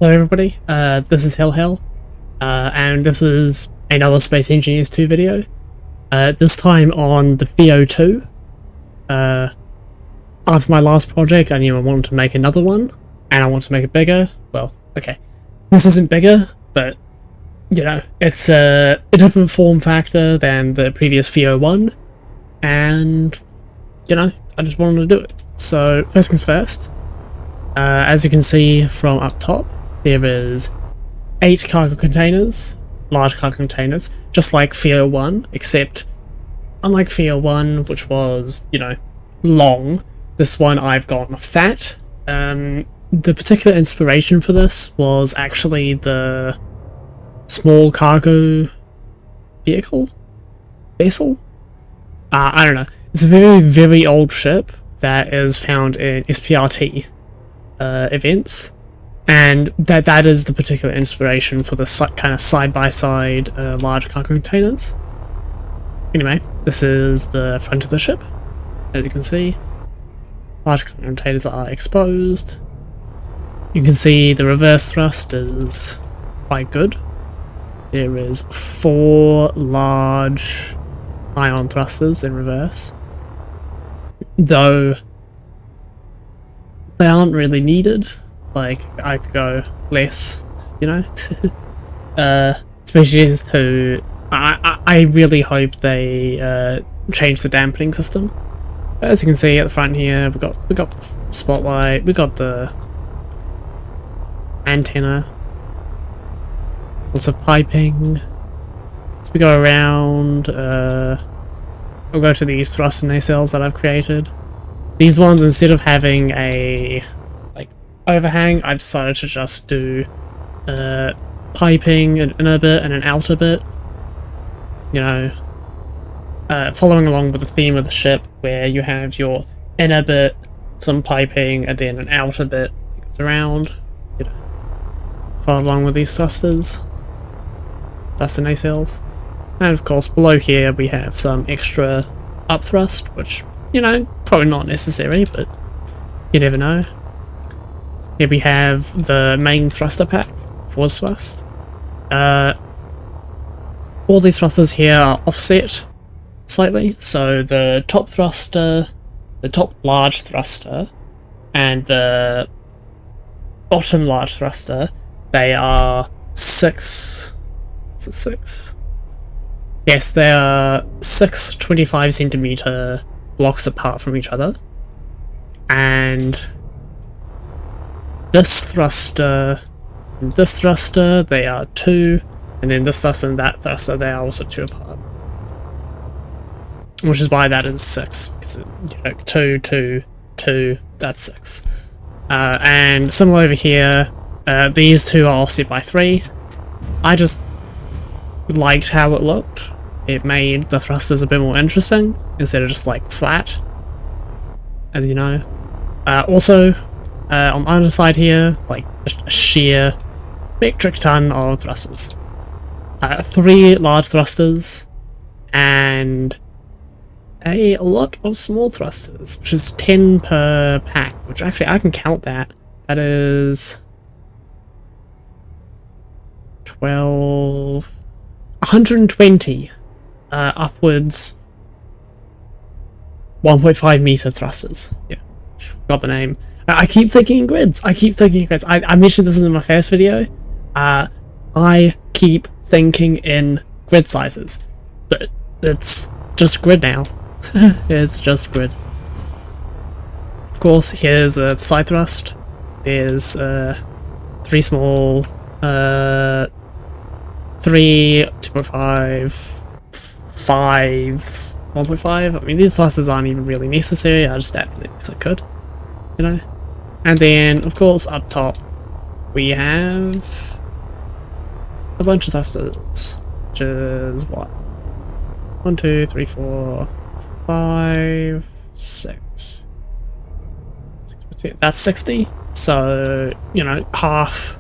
Hello everybody, this is Hell, and this is another Space Engineers 2 video. This time on the FEO-2. After my last project, I knew I wanted to make another one, and I want to make it bigger. Well, okay, this isn't bigger, but, you know, it's a different form factor than the previous FEO-1, and, you know, I just wanted to do it. So, first things first, as you can see from up top, there is 8 cargo containers, large cargo containers, just like FEO-1, except unlike FEO-1, which was, you know, long, this one I've gone fat. The particular inspiration for this was actually the small cargo vessel? I don't know. It's a very, very old ship that is found in SPRT events. And that is the particular inspiration for the kind of side-by-side large cargo containers. Anyway, this is the front of the ship. As you can see, large cargo containers are exposed. You can see the reverse thrust is quite good. There is 4 large ion thrusters in reverse, though they aren't really needed. Like, I could go less, you know, especially as to, I really hope they change the dampening system. As you can see at the front here, we got the spotlight, we got the antenna, lots of piping. As we go around, we'll go to these thrust nacelles that I've created. These ones, instead of having a overhang, I've decided to just do piping, an inner bit and an outer bit. You know, following along with the theme of the ship, where you have your inner bit, some piping, and then an outer bit that goes around. You know, follow along with these thrusters. That's the nacelles. And of course, below here we have some extra up thrust, which, you know, probably not necessary, but you never know. Here we have the main thruster pack, force thrust. All these thrusters here are offset slightly, so the top thruster, the top large thruster, and the bottom large thruster, they are 6... Is it 6? Yes, they are 6 25cm blocks apart from each other. And this thruster and this thruster, they are 2, and then this thruster and that thruster, they are also 2 apart. Which is why that is 6, because, you know, 2, 2, 2, that's 6. And similar over here, these 2 are offset by 3. I just liked how it looked. It made the thrusters a bit more interesting, instead of just like flat, as you know. Also, on the underside here, like just a sheer metric ton of thrusters. 3 large thrusters and a lot of small thrusters, which is 10 per pack, which actually I can count that. That is 12... 120 upwards 1.5 meter thrusters. Yeah, got the name. I keep thinking in grids. I mentioned this in my first video. I keep thinking in grid sizes, but it's just grid now. It's just grid. Of course, here's the side thrust. There's 3 small, 3, 2.5, 5, 1.5. I mean, these thrusters aren't even really necessary. I just added it because I could, you know. And then, of course, up top, we have a bunch of thrusters, which is what? 1, 2, 3, 4, 5, 6. That's 60. So, you know, half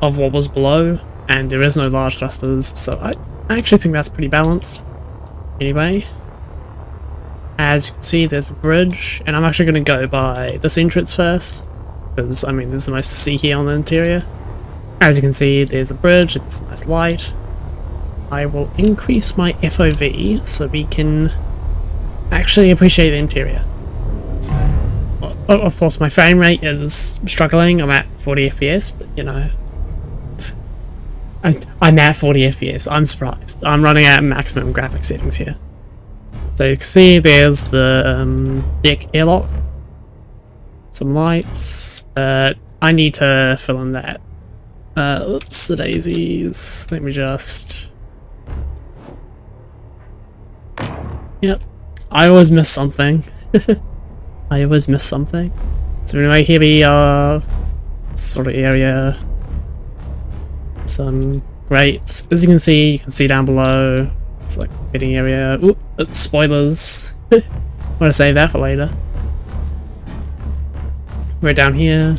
of what was below. And there is no large thrusters, so I actually think that's pretty balanced. Anyway, as you can see, there's a bridge, and I'm actually going to go by this entrance first, because, I mean, there's the most to see here on the interior. As you can see, there's a bridge, it's a nice light. I will increase my FOV so we can actually appreciate the interior. Of course, my frame rate is struggling. I'm at 40 FPS, but you know, I'm at 40 FPS. I'm surprised. I'm running at maximum graphic settings here. So you can see there's the deck airlock, some lights. I need to fill in that. Oops, the daisies. Let me just. Yep, I always miss something. I always miss something. So anyway, here we are, sort of area. Some grates. As you can see down below. It's like getting area. Oop, spoilers. I'm gonna save that for later. We're down here.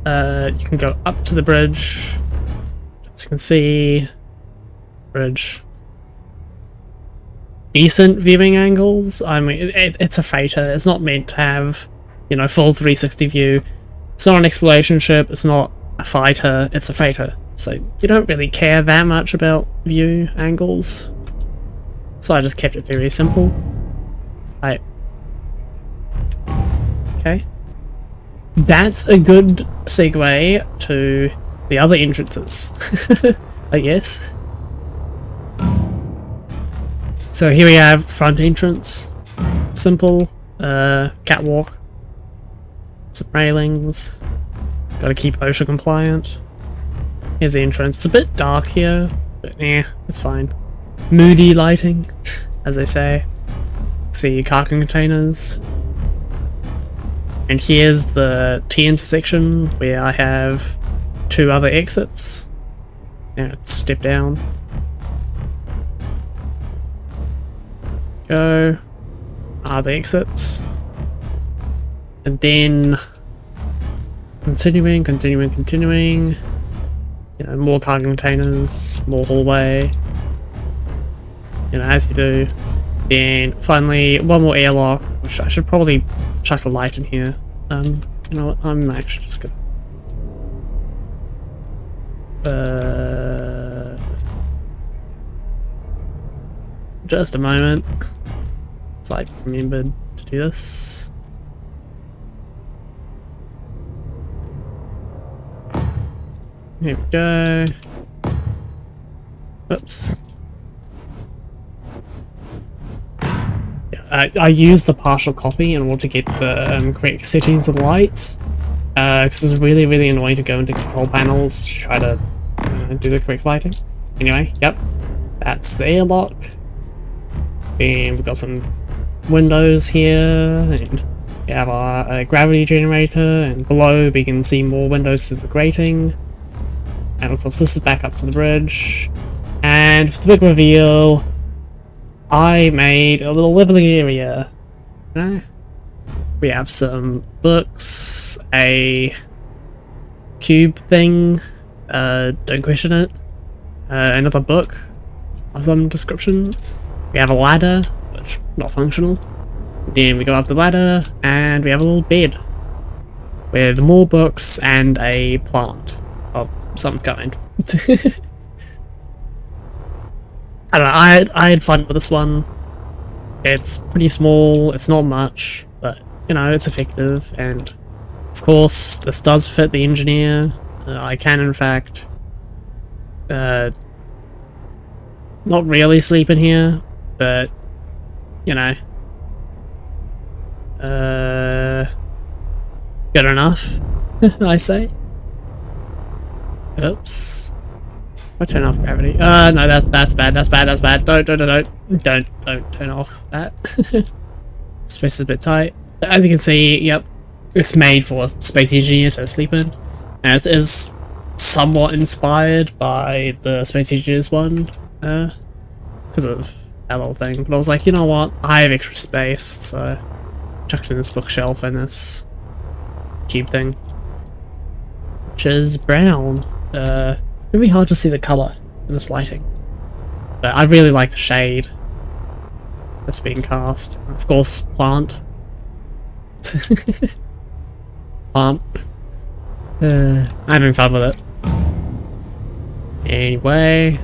You can go up to the bridge. As you can see, bridge. Decent viewing angles. I mean, it's a freighter. It's not meant to have, you know, full 360 view. It's not an exploration ship. It's not a fighter. It's a freighter. So you don't really care that much about view angles. So I just kept it very simple. Okay. That's a good segue to the other entrances, I guess. So here we have front entrance, simple, catwalk, some railings, gotta keep OSHA compliant. Here's the entrance. It's a bit dark here, but it's fine. Moody lighting, as they say. See cargo containers. And here's the T intersection where I have 2 other exits. Now step down. Go. The exits. And then continuing. You know, more cargo containers, more hallway. You know, as you do. Then finally one more airlock, which I should probably chuck a light in here. You know what, I'm actually just gonna just a moment. It's like remembered to do this. Here we go. Oops. I use the partial copy in order to get the correct settings of the lights. Because it's really, really annoying to go into control panels to try to do the correct lighting. Anyway, yep. That's the airlock. And we've got some windows here. And we have our gravity generator. And below we can see more windows through the grating. And of course this is back up to the bridge. And for the big reveal, I made a little living area. We have some books, a cube thing, don't question it, another book of some description. We have a ladder, but not functional. Then we go up the ladder, and we have a little bed with more books and a plant of some kind. I don't know, I had fun with this one. It's pretty small, it's not much, but, you know, it's effective, and of course, this does fit the engineer. I can, in fact, not really sleep in here, but, you know, good enough, I say. Oops. I turn off gravity. No, that's bad. Don't turn off that. Space is a bit tight. But as you can see, yep, it's made for a space engineer to sleep in, and it is somewhat inspired by the space engineers one, because of that little thing. But I was like, you know what? I have extra space, so I chucked in this bookshelf and this cube thing, which is brown. It'd be hard to see the colour in this lighting, but I really like the shade that's being cast. Of course, plant. Plant. I'm having fun with it. Anyway,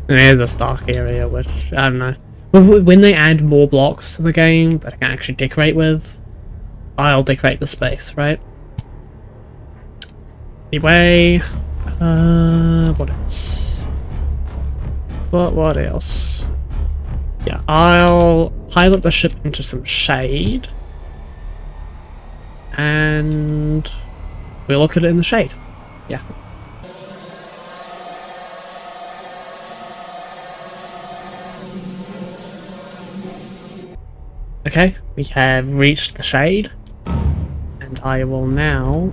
there's a stock area, which, I don't know. When they add more blocks to the game that I can actually decorate with, I'll decorate the space, right? Anyway, what else? What else? Yeah, I'll pilot the ship into some shade, and we'll look at it in the shade. Yeah. Okay, we have reached the shade, and I will now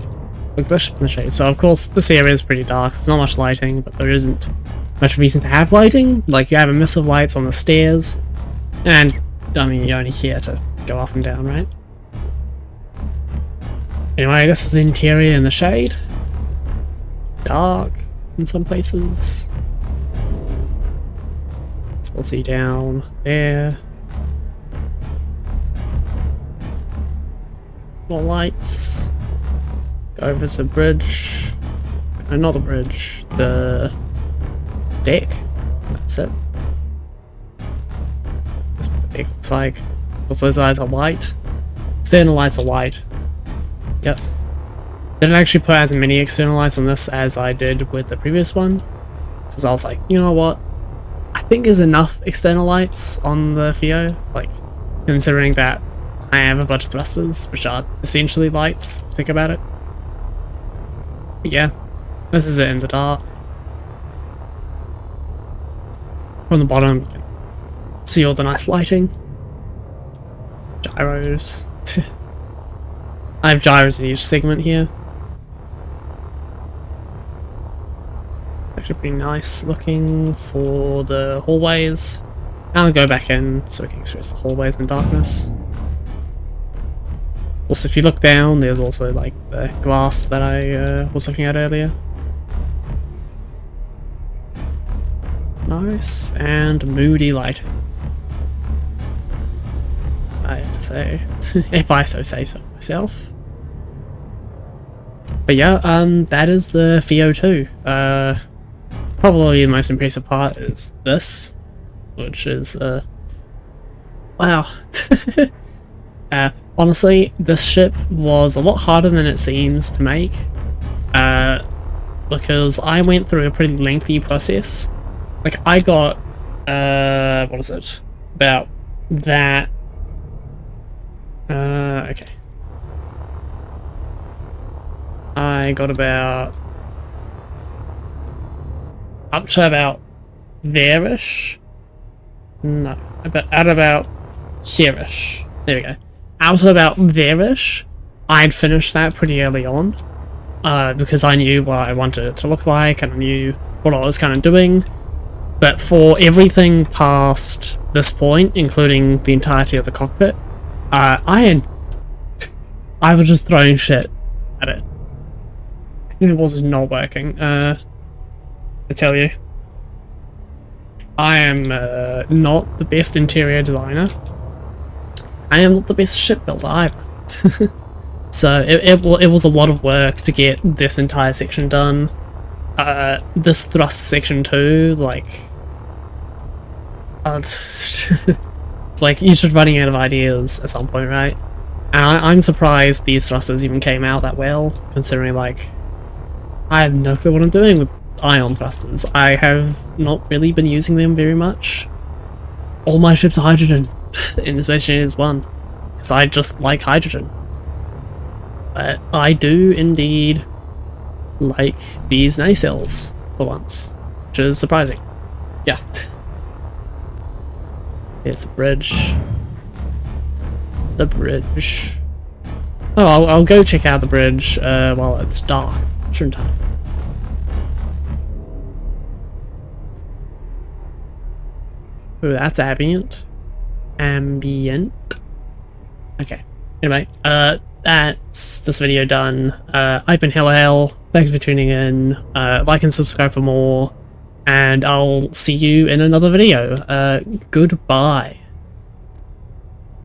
look at the ship in the shade. So of course this area is pretty dark, there's not much lighting, but there isn't much reason to have lighting. Like, you have a mist of lights on the stairs, and I mean, you're only here to go up and down, right? Anyway, this is the interior in the shade. Dark in some places. So we'll see down there. More lights. Go over to the bridge. No, not the bridge. The deck. That's it. That's what the deck looks like. Also, those eyes are white. External lights are white. Yep. Didn't actually put as many external lights on this as I did with the previous one, because I was like, you know what? I think there's enough external lights on the FEO, like, considering that I have a bunch of thrusters, which are essentially lights, if you think about it. But yeah, this is it in the dark. From the bottom, you can see all the nice lighting. Gyros. I have gyros in each segment here. Actually pretty nice looking for the hallways. I'll go back in so we can experience the hallways in darkness. Also, if you look down, there's also like the glass that I was looking at earlier. Nice and moody lighting, I have to say, if I so say so myself. But yeah, that is the FEO-2. Probably the most impressive part is this, which is wow. Honestly, this ship was a lot harder than it seems to make, because I went through a pretty lengthy process. Like, I got, what is it? About that. Okay. I got about up to about there-ish. No, at about here-ish. There we go. Out to about there-ish. I'd finished that pretty early on, because I knew what I wanted it to look like, and I knew what I was kind of doing. But for everything past this point, including the entirety of the cockpit, I was just throwing shit at it. It was not working. I tell you, I am not the best interior designer. I am not the best shipbuilder either. So it was a lot of work to get this entire section done. This thruster section too, like like, you're just running out of ideas at some point, right? And I'm surprised these thrusters even came out that well, considering, like, I have no clue what I'm doing with ion thrusters. I have not really been using them very much. All my ships are hydrogen in the Space Engineers 1, because I just like hydrogen. But I do indeed like these nacelles for once, which is surprising. Yeah. Here's the bridge. The bridge. Oh, I'll go check out the bridge while it's dark, shouldn't I? Ooh, that's ambient. Ambient. Okay. Anyway, that's this video done. I've been Hell. Thanks for tuning in. Like and subscribe for more. And I'll see you in another video. Goodbye.